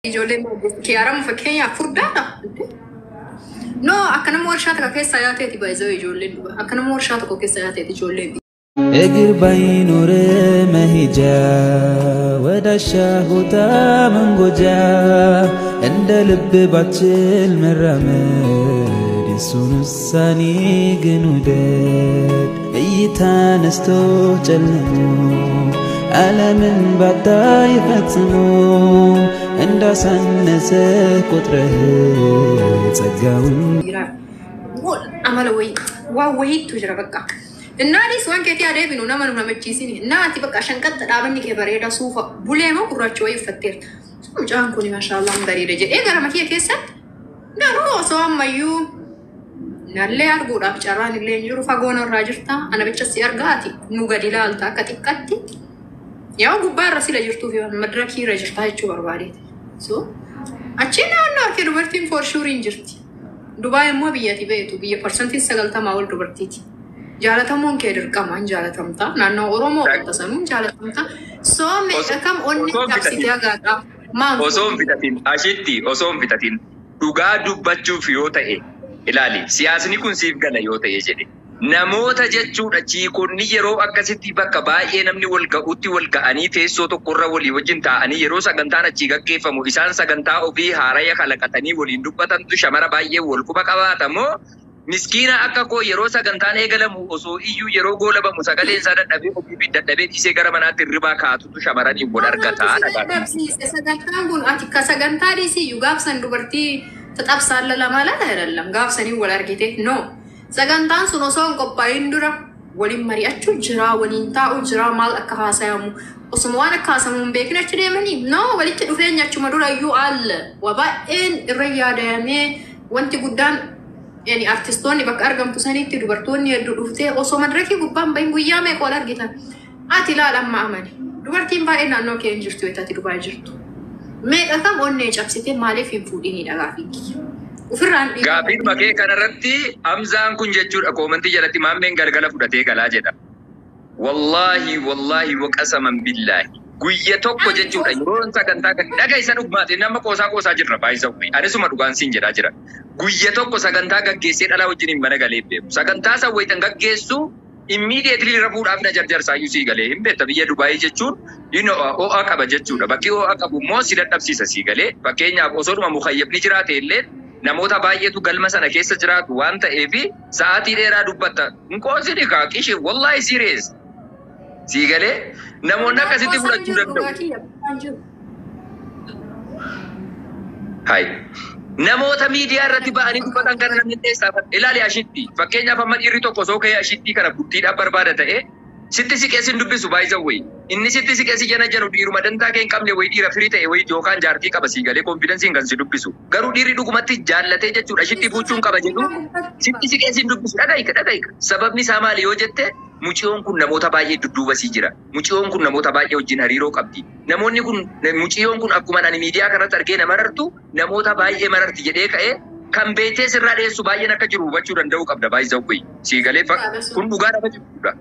ijoolleen kiyaaramu fakkeenyaaf furdaadha. No, akka nama warshaa tokko keessa yaateeti baay'ee ijoolleen duba. Akka nama warshaa tokko keessa yaateeti ijoolleen. እግር ባይኖር መሄጃ ወዳሻ ቦታ መንጎጃ እንደ ልብ ባችል መራመድ የሱን ውሳኔ ግን ውደድ እይታ ነስቶ ጨልሞ ዓለምን ባታ ይፈጽሞ እንዳሳነሰ ቁጥረህ ጸጋውን አማለ ወይ ትጅራ በቃ النادي سواء كتير عربي نونا ما نونا متجيسيني ناتي بقى عشان كده دابني كبريدا صوفا بولي ما كرر شوي فتير جان كوني ما شاء الله مدري رجع إيه قرا ما كيه كيسات لا روح سوا ما يو نالله أرجو راب شران اللي يجرو فاقونا الراجرتا أنا بتشسي أرجعتي نوجا دلالتا كتي يا غبار رسيل جرتو في مدركي راجرتا يشوف أربعين سو أشينا أنا كده برتين فور شورين جرتي دبي مو بيجي بيتو بيجي percentage سجلتا ما أول دبرتيتي جالتهم كيدر كمان جالتهم تا نانو أورومو تسانون جالتهم تا سوام كم أني كابسيتيا غادا ما أوسوم فيتاتين أشيتي أوسوم فيتاتين تجادو بتشو فيوتا إيه إلالي سياسني كون سيف غلا يوتا يجري نموتا جتشو أشي كوني يرو أكاسيتي بكباي نمني والكا أوتي والكا أني تيسو تو كورا ولي وجنتا أني يرو سجنتا نشيكا كيف مو إسان سجنتا أو في هارايا خلقتني ولي نبتة تنتو شمارا باي والكوبا كواتا مو miskina akka ko yero sagantaan eegalamu osoo iyyuu yeroo goolaba musagaleen isaa dadhabee ofii dadhabee dhiisee gara manaatti riba kaatutu shamaranii wal argataa sagantaan kun ati ka sagantaa dhiisii iyyuu gaafsan dubartii taxabsaalla lama laata jedhallam gaafsanii wal argite no sagantaan sun osoo hin qophaa'in dura waliin mari'achuu jira waliin taa'uu jira maal akka haasayamu osuma waan akka haasamu hin beekin achi deemanii no walitti dhufeenya achuma dura iyyuu alla waa baay'een irra yaadamee wanti guddaan يعني artistoonni bakka argamtu sanitti dubartoonni hedduu dhuftee osoo madraki gubbaan bahin guyyaa meeqa wal argitan ati ilaala amma amani dubartiin baay'ee naannoo kee hin jirtu eettati dubaa jirtu meeqa kam onnee cabsitee maaliif hin fuudhinii dhagaafii ofirraan dhiibbaa gaafiin bakee kanarratti amzaan kun jechuudha koomantii jalatti maammeen galgala fudhatee galaa jedha wallaahi waqasaman billaahi guyya tokko jechuudha yeroon sagantaa kan dhagaysan dhugmaate nama qoosaa jirra baay'isawwi anisuma dhugaan siin jedhaa jira guyya tokko sagantaa gaggeessee dhalaa wajjin mana galee beeku sagantaa sawwaytan gaggeessu immediately rafuudhaaf na jarjarsaayyuu sii galee hin beekta biyya Dubaayii jechuun ho'a qaba jechuudha bakki ho'a qabu immoo si dadhabsiisa sii galee fakkeenyaaf osoodhuma mukayyabni jiraate illee namoota baay'eetu galma sana keessa jiraatu waan ta'eef sa'aatii dheeraa dubbatta hin qoosini kaaqishee wallaahi serious sii galee namoonni akkasitti fudhachuu danda'u. Hai. Namoota miidiyaa irratti ba'anii dubbatan kana namni dheessaafan ilaali ashitti fakkeenyaaf amma dhiirri tokko soo ka'ee ashitti kana guddiidhaaf barbaada ta'e sitti siqeessin dubbisu baay'isawwee inni sitti siqeessi jana janu dhiiruma dantaa kee hin qabne wayi dhiira firii ta'e wayi yookaan jaartii qaba sii galee konfidensiin kan si dubbisu garuu dhiirri dhugumatti jaallatee jechuudha ashitti buuchuun qaba jedhu sitti siqeessin dubbisu dhagaayika sababni isaa maali yoo jette muciyoon kun namoota baay'ee dudduuba sii jira muciyoon kun namoota baay'ee wajjin hariiroo qabdi namoonni kun muciyoon kun akkuma ani miidiyaa kanatti argee na marartu namoota baay'ee mararti jedhee ka'ee kan beetee sirraa dheessu baay'een akka jiru hubachuu danda'u qabda baay'isawwee sii galee kun dhugaa nama jirudha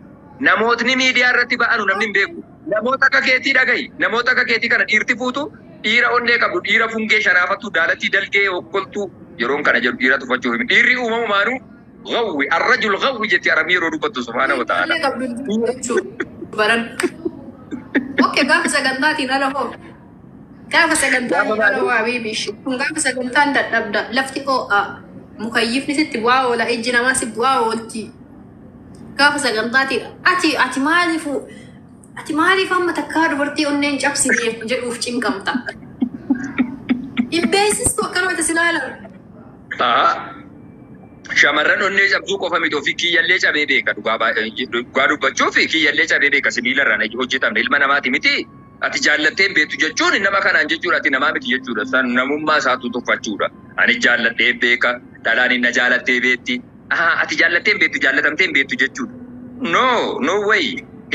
namootni miidiyaa irratti ba'anu namni hin beeku namoota akka keetii dhagayi namoota akka keetii kana dhiirti fuutu dhiira onnee qabdu dhiira fungee sharaafattu daalatii dalgee okkoltu yeroon kana jedhu dhiira tufachuu himi dhiirri uumamumaanuu غوي الرجل غوي جتي أرمي رودبت سبحانه وتعالى. أوكي قام سجنتاتي نلا هو. قام سجنتاتي نلا هو حبيبي شو. قام سجنتان ده لفتي أو مكيف نسيت واو ولا إجنا ما سب واو ولتي. قام سجنتاتي أتي مالي فما تكار برتي أنين جابسي جوف تيم كم تا. إبسيس تو كانوا تسلالا. Shamarran onnee cabsuu qofa miti ofii kiyyallee cabee beeka dhugaa dubbachuu fi kiyyallee cabee beeka sibiila irraan hojjetamne ilma namaati miti ati jaallatteen beektu jechuun nama kanaan jechuudha ati namaa miti jechuudha san namummaa isaatu tuffachuudha ani jaalladhee beeka dhalaan inni jaalattee beekti ati jaallatteen beektu jaallatamteen beektu jechuudha no way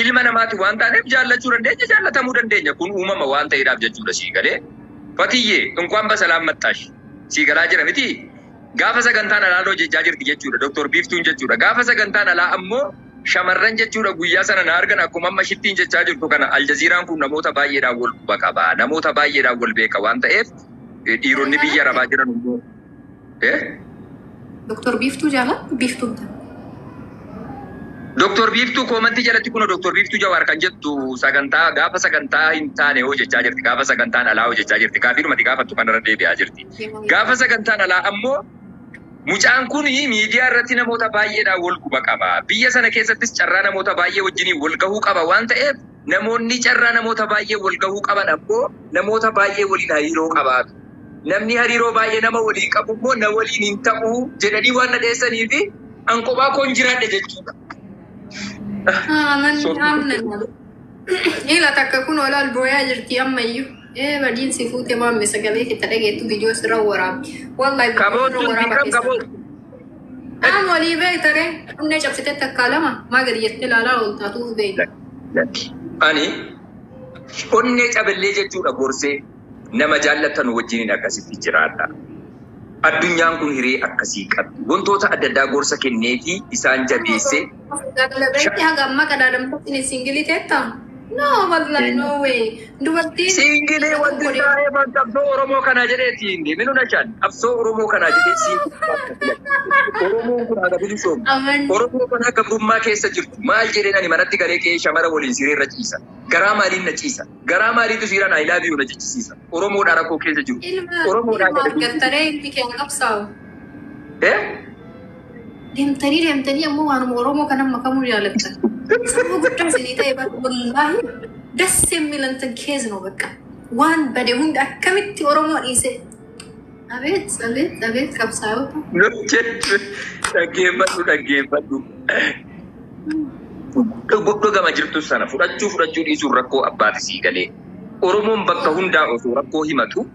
ilma namaati waan taaneef jaallachuu dandeenya jaallatamuu dandeenya kun uumama waan ta'eedhaaf jechuudha sii galee fatiyyee inkwaan basalaam maxxaash sii galaa jira miti. Gaafa sagantaan alaa hojjechaa jirti jechuudha Dr. Biiftuun jechuudha gaafa sagantaan alaa ammoo shamarran jechuudha guyyaa sana na argan akkuma amma shittiin jechaa jirtu kana aljaziiraan kun namoota baay'eedhaan wal quba qaba namoota baay'eedhaan wal beeka waan ta'eef dhiironni biyya arabaa jiran immoo. Doktor Biiftuu jaala Biiftuu. Doktor Biiftuu koomantii jalatti kun Doktor Biiftuu Jawaar kan jettu sagantaa gaafa sagantaa hin taane hojjechaa jirti. Gaafa sagantaan alaa hojjechaa jirti. Gaaffiidhumatti gaafattu kanarra deebi'aa jirti. Gaafa sagantaan alaa ammoo mucaan kun miidiyaa irratti namoota baay'eedhaan wal quba qaba. Biyya sana keessattis carraa namoota baay'ee wajjiniin wal gahuu qaba waan ta'eef namoonni carraa namoota baay'ee wal gahuu qaban ammoo namoota baay'ee waliin hariiroo qabaatu. Namni hariiroo baay'ee nama waliin qabu immoo na waliin hin ta'u jedhanii waan nadheessanii fi anqobaa koon jiraadhe jechuudha. Ila takka kun olaal booyaa jirti ammayyuu. Badiin si fuute maamme sagalee itti dhageettu viidiyoo sirra waraabdi. Wallahi Kabootu kabootu. Aan walii beektare humna cabsitee takkaa lama maa gadi jettee ilaalaa ooltaatuuf beekta. Ani onnee caballee jechuudha gorsee nama jaallatan wajjiniin akkasitti jiraadha. Addunyaan kun hiree akkasii qabdi. Wantoota adda addaa gorsa kenneefi isaan jabeessee. Galabeetti haga amma qadaadamtatti singilii teettaa? No, wallahi no way. Dubartiin Singilee wanti taa'ee man qabsoo Oromoo kanaa jedheeti inni. Minu na chaan qabsoo Oromoo kanaa jedhee Oromoon kun haga bilisoom. Oromoo kana gabrummaa keessa jirtu. Maal jedheen ani manatti galee kee shamara waliin sireerra ciisa. Garaa maaliin na ciisa. Garaa maaliitu siiraan I love you na jechisiisa. Oromoodhaa rakkoo keessa jiru. Oromoodhaa argattaree inni keenya qabsaa'u. Deemtanii ammoo waanuma Oromoo kana makamuu jaalattan. Sababa guddaa isinii ta'e wallaahi dassi milantan keessanoo bakka waan bade hunda akkamitti Oromoo dhiise. Abeet qabsaa'ota. Dhaggeeffadhu. Gama jirtu sana fudhachuu dhiisuun rakkoo abbaati sii galee. Oromoon bakka hundaa osoo rakkoo himatu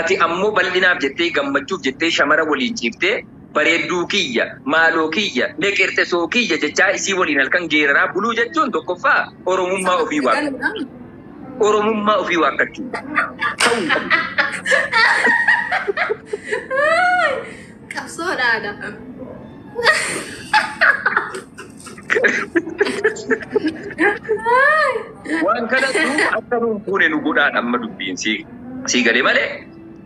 ati ammoo bal'inaaf jettee gammachuuf jettee shamara waliin ciiftee bareedduu kiyya, maaloo kiyya, neqertesoo kiyya jechaa isii waliin halkan geeraraa buluu jechuun tokkoffaa Oromummaa ofii waaqachuu. Oromummaa ofii waaqachuu. Qabsoodhaadha. Waan kanatu akka nuun fuune nu godhaan amma dubbiin sii galee malee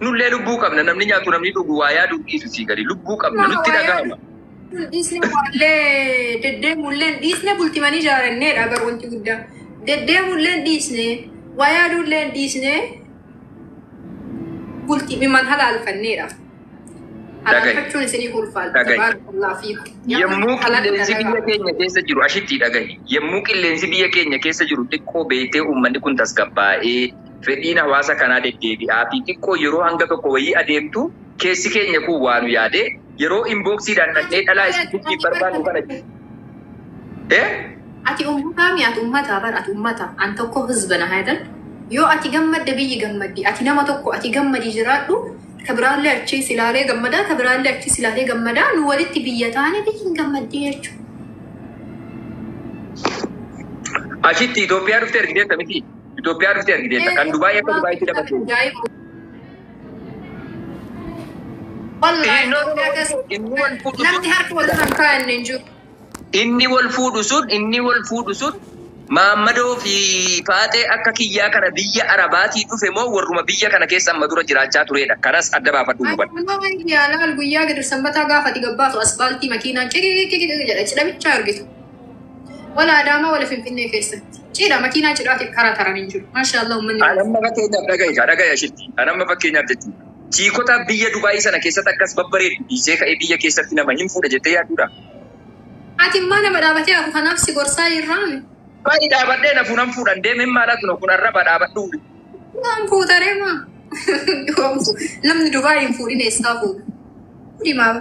nullee lubbuu qabna namni nyaatu namni dhugu waa yaaduu dhiisu sii galee lubbuu qabna nutti dhaga'ama. Dhiisne wallee deddeemulleen dhiisne bultimanii jaaranneedha gar wanti guddaa. Deddeemulleen dhiisne waa yaaduulleen dhiisne bultimiman halaalfanneedha. Halaalfachuun isinii ulfaata. Yemmuu qilleensi biyya keenya keessa jiru ashitti dhagahi. Yemmuu qilleensi biyya keenya keessa jiru xiqqoo beektee uummanni kun tasgabbaa'ee fedhiin hawaasa kanaa deddeebi'aa fi xiqqoo yeroo hanga tokko wayii adeemtu keessi keenya kun waanu yaadee yeroo inboksiidhaan dhaqee dhalaa isin barbaadu kana jiru. Ati uummataa mi'aatu uummataa bara ati uummata an tokko hizbana haydal yoo ati gammadde biyyi gammaddi ati nama tokko ati gammadi jiraadhu kabiraallee achi silaalee gammadaa kabiraallee achi silaalee gammadaa nu walitti biyya taane biyyi gammaddi jechuudha. Ashitti Itoophiyaa dhuftee argiteetta miti. Itoophiyaa dhuftee argiteetta kan Dubaayii akka Dubaayitti dabalatee. Namni harka wal kaa'anne hin jiru. Inni wal fuudhu sun Maammadoo fi Faatee akka kiyyaa kana biyya Arabaatii dhufe moo warruma biyya kana keessa amma dura jiraachaa turedha. Kanas adda baafadhu hubadhu. Yaalaal guyyaa gadi sanbataa gaafa gabbaasu asfaaltii makiinaan jedha cidhamicha argitu. Wala Adaamaa wala Finfinnee keessatti. Cidha makiinaa cidhaatiif karaa taran hin jiru. Maashaallah uummanni. Anamma fakkeenyaaf dhaga'i ashitti. Anamma fakkeenyaaf jechuudha. Chiikota biyya Dubaayii sana keessatti akkas babbareedu dhiisee ka'ee biyya keessatti nama hin fuudha jettee yaadudha. Ati immoo nama dhaabatee hafu kanaaf si gorsaa irraami. Baay'ee dhaabadhee na fuunan fuudhan deemee maalatu na kun arraba dhaabadhu. Waan fuutaree maa? Namni Dubaayii hin fuudhin eessaa fuudha? Dhimaa.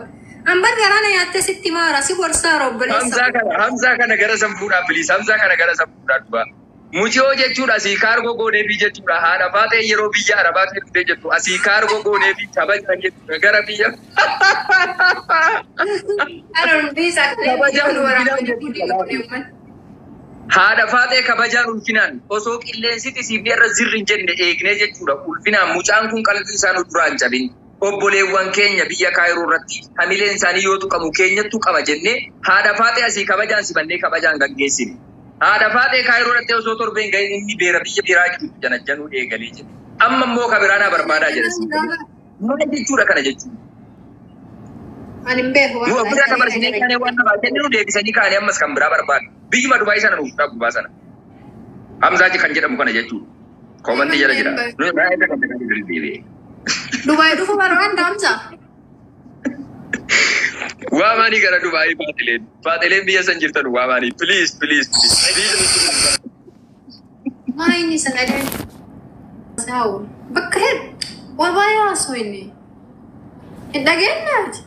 Ambar garaana nyaattee sitti maara si gorsaa roobboleessa. Hamzaa kana gara san fuudhaa bilis. Hamzaa kana gara san fuudhaa dhugaa. Mujiyoo jechuudha asii kaargoo gooneefi jechuudha. Haadha Faatee yeroo biyya Arabaatti dhuftee jettu asii kaargoo gooneefi taphatan jechuudha gara biyya. Haadha Faatee kabajaan ulfinaan osoo qilleensitti siifni irra zirri hin jenne eegnee jechuudha. Ulfinaan mucaan kun qalbii isaan duraan cabin. Obboleewwan keenya biyya Kaayiroo irratti hamileen isaanii yoo tuqamu keenyattu qaba jennee haadha Faatee asii kabajaan simannee kabajaan gaggeessine. Haadha Faatee Kaayiroo irratti osoo torbeen ga'in inni beera biyya biraa jiru janajjanuu eegalee jira. Amma immoo kabiraanaa barbaadaa jira. Maal jechuudha kana jechuudha. Ani hin beeku Nu ofirraa dabarsinee kaanee waan namaa kennu nu deebisanii kaanee ammas kan biraa barbaadu. Biyyuma Dubaay sana nuuf gubbaa sana. Hamzaaji kan jedhamu kana jechuudha. Koomantii jala jira. Nu baay'ee kan deebi'ee. Dubaay dhufu barbaadda Hamza. Waamanii gara Dubaay Faatileen. Faatileen biyya san jirtan waamanii. Please. Maa inni sagalee saawwa bakka wabaa yaasoo inni hin dhageenyaati.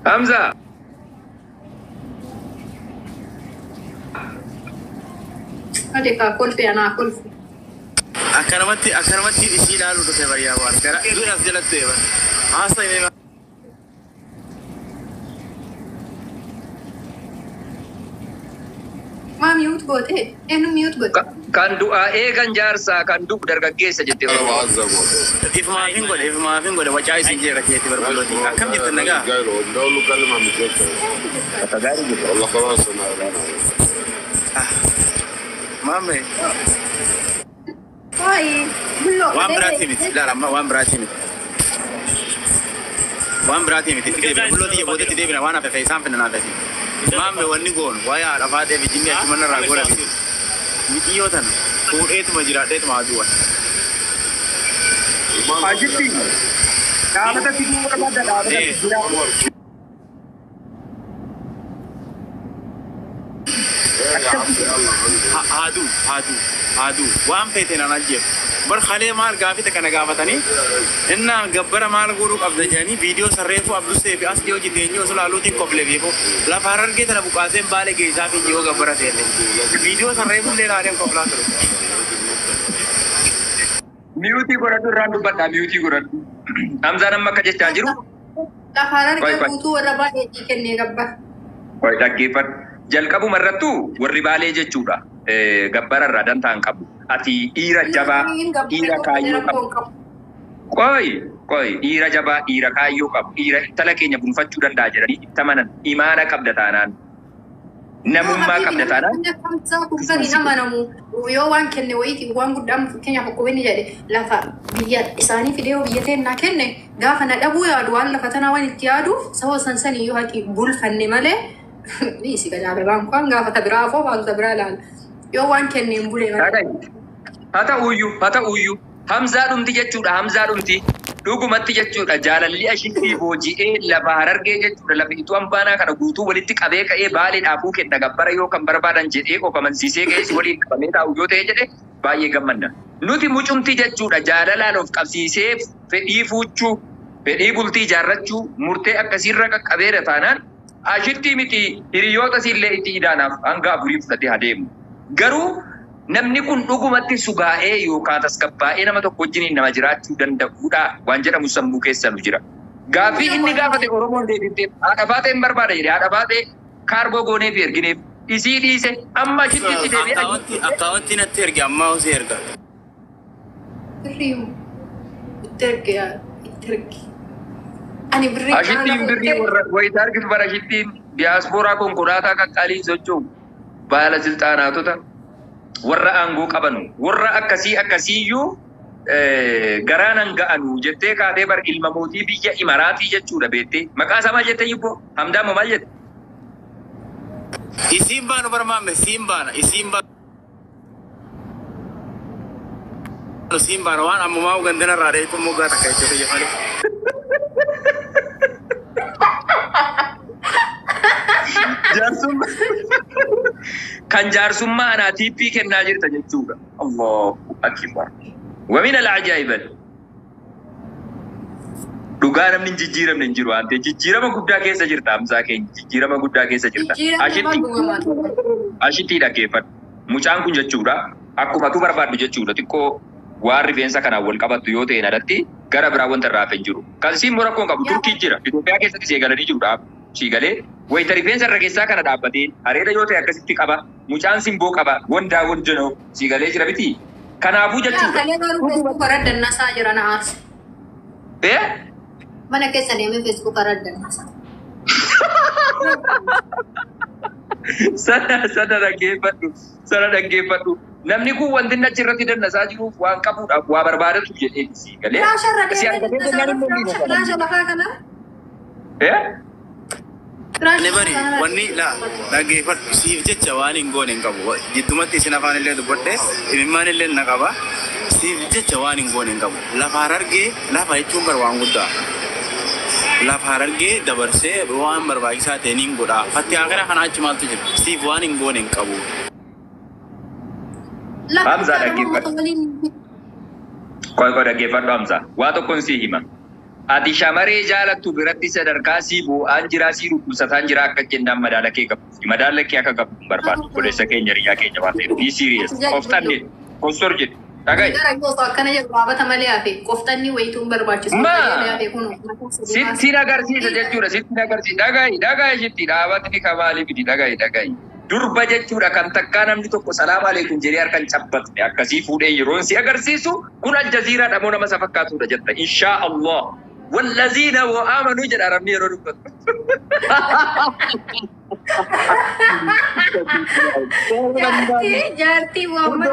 Hamza. Ati kaa kolfi anaa kolfi. Akkanumatti isii ilaaluu dhufe bariyaa waan gara duudhaaf jalatti eeban. Haasa inni Maa miyuut goote? Eenyu miyuut goote? Kan du'aa eegan jaarsaa kan du'u dargaggeessa jettee ifumaafin godhe wacaa isin jeera keetti barbaadoti. Akkam jettan nagaa? Maame. Waayi bulloo. Waan biraati miti. Ilaala amma waan biraati miti. Waan biraati miti. Bulloo xiyya boodetti deebina waan hafe isaan finna naafati. Maame wanni goon wayaa dhafaa ta'e bijimmi achi mana irraa godha miti. Mitiyyoo tana fuudheetuma jiraadheetuma haasuu Ajitti. Dhaabata fiduu barbaadda dhaabata jira. Haaduu waan feeteen an ajjeef bar halee maal gaafite kana gaafatanii innaan gabbara maal godhuu qabda jedhanii viidiyoo sarreefuu abdusee fi as dhiyoo jiteenyoo osoo laaluutiin qoflee beeku lafa harargee tana buqaaseen baalee geessaa fi dhiyoo gabbara seenne viidiyoo sarreefuu illee laaleen qoflaa ture. Miyuutii godhatu irraan dubbadhaa miyuutii godhatu. Hamzaan amma akka jechaa jiru. Lafa harargee guutuu warra baay'ee kennee gabbara. Dhaggeeffadhu. Jalqabuma irrattuu warri baalee jechuudha. Gabbara irraa dantaan qabu. Ati dhiira jabaa, dhiira kaayyoo qabu. Dhiira jabaa, dhiira kaayyoo qabu. Dhiira intala keenya gonfachuu danda'a jedhanii itti amanan. Imaana qabda taanaan. Namummaa qabda taanaan. Kubbaan hin amanamu. Yoo waan kenne wayiiti waan guddaan fakkeenyaaf qubinni jedhe lafa biyya isaanii fidee biyya teennaa kenne gaafa na dhabuu yaadu waan lafa tanaa waan itti yaaduuf sababa sansanii yoo haqi bulfanne malee isi gajaabe baan kun gaafata biraa afoo baatota biraa ilaala. Yoo waan kenneen bulee malee. Haa ta'uyyuu. Hamzaa dhumti jechuudha. Hamzaa dhumti. Dhugumatti jechuudha. Jaalalli ashiitii booji'ee lafa harargee jechuudha. Lafa ituu ambaanaa kana guutuu walitti qabee ka'ee baalee dhaabuu kenna gabbara yoo kan barbaadan jedhee qofamansiisee ka'eessi waliin qabamee taa'u yoo ta'e jedhe baay'ee gammanna. Nuti mucumti jechuudha. Jaalalaan of qabsiisee fedhii fuuchuu, fedhii bultii ijaarrachuu, murtee akkasiirra qaqqabeera taanaan ashiitii miti hiriyoota illee itti idaanaaf hanga afurii fudhatee adeemu. Garuu namni kun dhugumatti sugaa'ee yookaan tasgabbaa'ee nama tokko wajjin nama jiraachuu danda'uudha waan jedhamu sammuu keessa nu jira. Gaaffii inni gaafate Oromoon deebifte haadha baatee hin barbaada jedhee haadha baatee kaarboo goonee fi ergineef isii dhiise amma ashiitti itti deebi'ee. Akkaawwanti natti erge ammaa osoo erga. Birriimu itti erge. Ani birrii Ashittiin birrii wayitaa argitu bara ashittiin diyaaspooraa konkolaataa qaqqaalii socho'u baala silxaanaatota warra aangoo qabanu warra akkasiiyyuu garaan hanga'anu jettee kaatee bar ilma mootii biyya Imaraatii jechuudha beektee maqaa isaa maal jettee yibboo Hamdaan moo maal jette? Isiin baanu barmaame isiin baana waan ammumaa ugandana irraa dheetu moggaa takka jechuudha jefalee. Kan jaarsummaa anaa tiippii kennaa jirta jechuudha. Allahu akbar. Wamin al-ajaa'iban. Dhugaa namni jijjiiramne hin jiru waan ta'eef jijjiirama guddaa keessa jirta Hamzaa keenya. Jijjiirama guddaa keessa jirta. Ashitti dhaggeeffadhu. Mucaan kun jechuudha. Akkuma tu barbaaddu jechuudha. Xiqqoo waan rifeensa kanaan wal qabattu yoo ta'e nadatti gara biraa wanta irraa hafe hin jiru. Kan siin mura kun qabu Turkii jira. Itoophiyaa keessatti seegalanii jiruudha. Siigalee wayita rifeensa irra keessaa kana dhaabbatee areeda yoo ta'e akkasitti qaba. Mucaan simboo qaba. Wandaa wanjanoo siigalee jira miti. Kanaafuu jechuudha. Kalee garuu Facebook irra dannasaa jira na aarse. Mana keessa deemee Facebook irra dannasaa. Sana dhaggeeffadhu. Namni kun wanti nachi irratti dandasaa jiruuf waan qabuudhaaf waa barbaadatu jedhee si galee. Firaasha lafaa kana. Ne bari wanni dhaggeeffadhu siif jecha waan hin goone hin qabu. Jidduumatti isin afaan illee dubbadhe imimmaan illee na qaba. Siif jecha waan hin goone hin qabu. Lafa Harargee lafa jechuun bar waan guddaa. Lafa Harargee dabarsee waan barbaachisaa ta'e niin godha. Fattihaa kana achi maaltu jira? Siif waan hin goone hin qabu. Hamza dhaggeeffadhu. Koy dhaggeeffadhu Hamza. Waa tokkoon si hima. Ati shamaree jaalattu biratti sadarkaa si bu'aan jiraa si dhukkubsataan jira akka jennaan madaala kee qabu. Madaala kee akka qabu barbaadu. Boleessa keenya riyaa keenya waan ta'eef. Be serious. Qoftaan jedhe. Kosor jedhe. Dhaga'i. Akkana jedhu dhaabata malee hafe qoftanni wayituun barbaachisu. Sitti agarsiisa jechuudha. Sitti agarsiisa. Dhaga'i sitti dhaabatni kamaaliif idi dhaga'i. Durba jechuudha kan takkaa namni tokko salaam aleekum jedhee harkaan cabbatne akkasii fuudhee yeroon si agarsiisu kun aljaziiraa dhamoo nama isa fakkaatudha jetta. Inshaa Allah. والذين وآمنوا جل ربي يرون جارتي وامن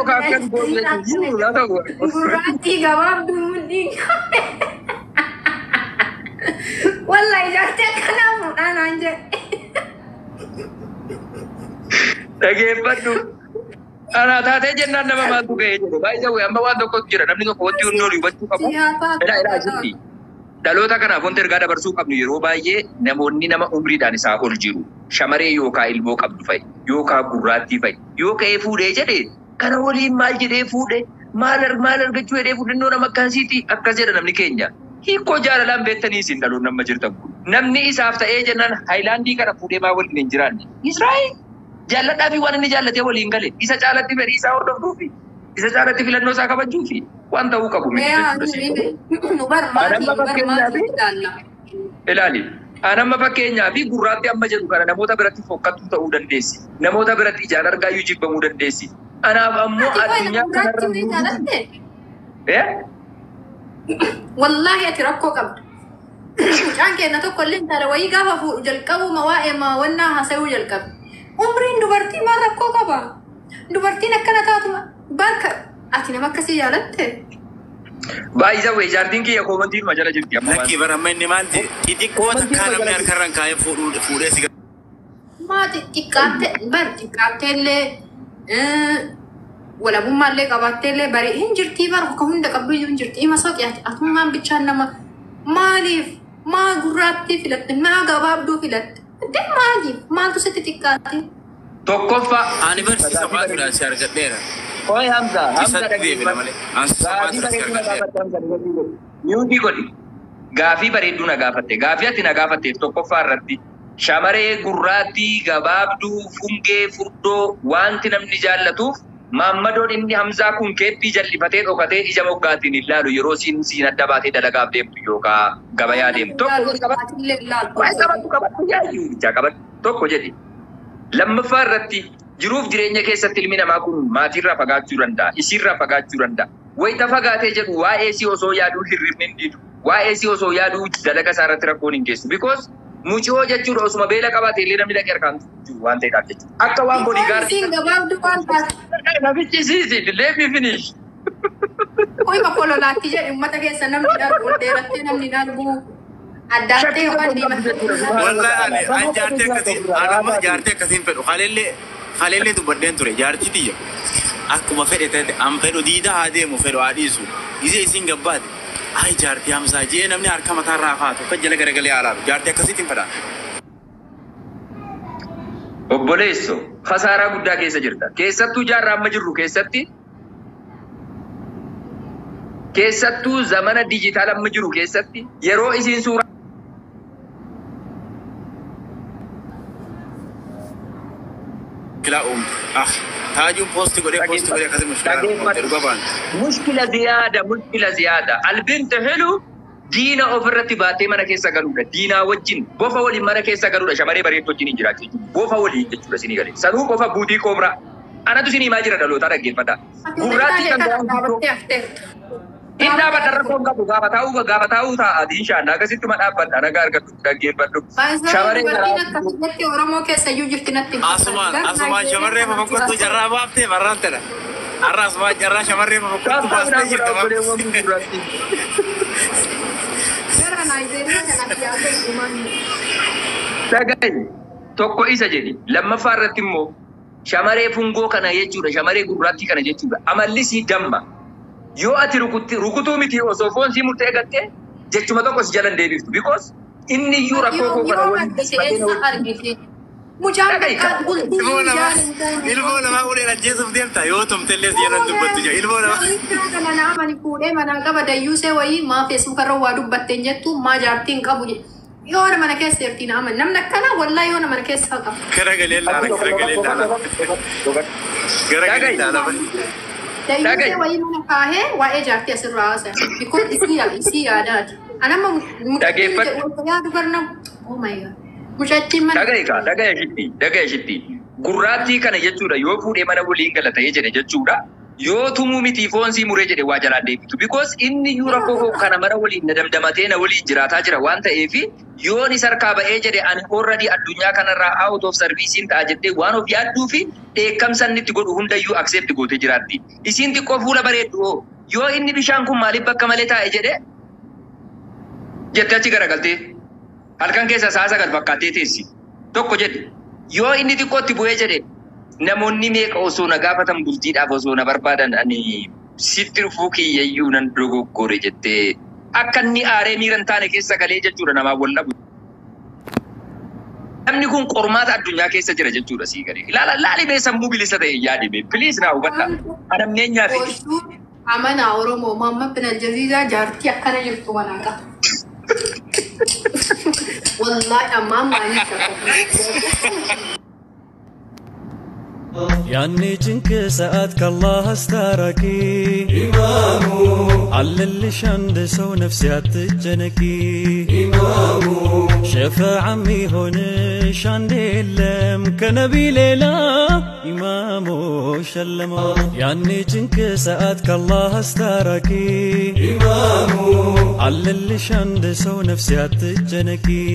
جارتي جواب دمني والله جارتي كلام أنا عنجي تجيب بدو أنا تاتي جنان نما ما تقول بايزا ويا ما وانتو كتير نمني تو كوتي ونوري بچو كابو لا جدي Dhaloota kanaaf wanti ergaa dabarsuu qabnu yeroo baay'ee namoonni nama umriidhaan isaa ol jiru shamaree yookaan ilmoo qabdu fa'i yookaan gurraattii fa'i yoo ka'ee fuudhee jedhee kana waliin maal jedhee fuudhe maal argachuu jedhee fuudhannoo nama akkasiiti akkas jedha namni keenya hiikoo jaalalaan beektanii isin dhaloon nama jirtan kun namni isaaf ta'ee jennaan haayilaandii kana fuudhee maa waliin hin jiraanne Israa'el jaalladhaa fi waan inni jaallatee waliin gale isa caalatti fedhii isaa hordoftuufi isa caalatti filannoo isaa kabajuufi. Waan ta'uu qabu ilaali. Anamma fakkeenyaa fi gurraatti amma jedhu kana namoota biratti fokkattuu ta'uu dandeessi. Namoota biratti ijaan argaa iyyuu jibbamuu dandeessi. Anaaf ammoo addunyaa kanarra wallahi ati rakkoo qabda. Mucaan keenya tokko illee intala wayii gaafa fuudhu jalqabuma waa'ee wannaa haasa'uu jalqabe. Umriin dubartii maal rakkoo qaba? Dubartiin akkana taatu barka. Ati nama akkasii jaalatte? Baay'isa wayii jaartiin kiyya koomantiin ma jala jirti. Lakkii baramma inni maal ta'e? Xixiqqoo takkaa namni harkarraan kaa'ee fuudhee si maa xiqqaattee illee walabummaa illee qabaattee illee barii hin jirtii bara akka hunda qabdu iyyuu hin jirti. Ima soqi atummaan bichaan nama maaliif maa gurraattii filatte maa gabaabduu filatte? Maaliif maaltu sitti xiqqaate? Tokkoffaa ani barsiisa baadhuudhaan si argadheera. Oi Hamza Miyuutii godhi. Gaafii bareedduu na gaafatte. Gaafii ati na gaafatteef tokkoffaa irratti shamaree gurraattii gabaabduu fungee furdoo wanti namni jaallatuuf maammadoon inni Hamzaa kun keeppii jallifatee dhokatee ija moggaatiin ilaalu yeroo siin adda baatee dalagaaf deemtu yookaan gabayaa deemtu. Tokko jedhi. Lammaffaa irratti jiruuf jireenya keessatti ilmi namaa kun maatiirraa fagaachuu danda'a. Isiirraa fagaachuu danda'a. Wayita fagaatee jedhu waa'ee si osoo yaaduu hirribni hin diidu. Waa'ee si osoo yaaduu dalaga isaa irratti rakkoon hin geessu. Because mucoo jechuudha osuma beela qabaate illee namni dhaqee harkaan jiru waan ta'eedhaaf jechuudha. Akka waan boodigaardii. Nafichi siisi let me finish. Koi makololaatti jedhu uummata keessa namni darbu ol dheerattee namni darbu. Addaatee waan diimatu. Wallahi ani jaartee akkasiin fedhu haleellee dubbadheen ture jaartii tiyya akkuma fedhe ta'e an fedhu diida haa deemu fedhu haa dhiisu gisee isiin gabbaate ay jaartii Hamzaa jee namni harka mataarraa kaatu akka jala garagalee haalaalu jaartii akkasiitiin fedha. Obboleesso khasaaraa guddaa keessa jirta. Keessattuu jaarraa amma jirru keessattuu zamana dijitaal amma jiru keessatti yeroo isiin suuraa كلا تاجم بوست كده كذا مشكلة زيادة البنت حلو دينا أوفرتي باتي منا كيسا قالودا دينا وجين بوفا ولي منا كيسا قالودا شماري بريتو جيني جراكي بوفا ولي جتشورا سيني قالي سنو بوفا بودي كوبرا أنا تو سيني ماجرا دلو تارا جيل فتا غراتي إننا بدركم كابو غابتاو تا أديشا ناقصي تمان أبد أنا غارك تجيب بدو شماري كنتي ورمو كيسا يوجف كنتي أسمان شماري ما فكرت تجرب أبتي برانتنا الراس ما جرى شمري ما كنت باستجيب تمام Gara Nigeria kana kiyaasa umani. Dagai tokko isa jedhi lammaffaa irratti immoo shamaree fungoo kana jechuudha shamaree gurraattii kana jechuudha amalli si damma yoo ati rukutuu miti osoo foon si murtee gattee jechuma tokko si jalan deebiftu because inni iyyuu rakkoo koo kana waliin Mucaan ilmoo namaa uleen ajjeesuuf deemta yoo tumtellee jedhan dubbattu jira ilmoo namaa. kana nama ni fuudhee mana qaba dayyuusee wayii maa feesbuuk irra waa dubbatteen jettu maa jaartiin qabu yoo nama keessa jirti nama namni akkana wallaahi yoo nama keessa qaba. Garagalee laala. Dayyuusee wayii mana kaahee waa'ee jaartii asirraa haasa'e. Bikoon isii yaadaati. Anamma mucaan yaadu barna oh my god. Daga shitti. Gurraattii kana jechuudha yoo fuudhee mana waliin gala ta'ee jedhe jechuudha. Yoo tumuu miti foon sii muree jedhe waa jalaan deebitu. Because inni iyyuu rakkoo kana mana waliin na damdamatee na waliin jiraataa jira waan ta'eef yoo ni sarkaa ba'ee jedhe ani already addunyaa kanarraa out of service ta'a jettee waan of yaadduu fi dheekkamsa inni itti godhu hundayyuu accept gootee jiraatti. Isiin xiqqoo fuula bareeddu yoo inni bishaan kun maaliif bakka malee taa'e jedhe jettee achi garagaltee. Halkan keessa saasa gad fakkaatee teessi. Tokko jedhe yoo inni xiqqootti bu'ee jedhe namoonni meeqa osoo na gaafatan bultiidhaaf osoo na barbaadan ani sitti dhufuu kiyyayyuu nan dogoggore jettee akka inni aaree miira hin taane keessa galee jechuudha namaa wallabu. Namni kun qormaata addunyaa keessa jira jechuudha sii galee. Laali mee sammuu bilisa ta'e yaadime. Please naa hubadha. Adamneenyaa fi. Amanaa Oromoo Muhammad bin Aljaziizaa jaartii akkana jirtu wanaaqa. والله أمام ما يعني جنك ساعتك الله استاركي إمامو على اللي شند سو نفسي أتجنكي إمامو شفا عمي هون شاندي اللم كنبي ليلى إمامو شلمو يعني جنك ساعتك الله استاركي إمامو على اللي شند سو نفسي أتجنكي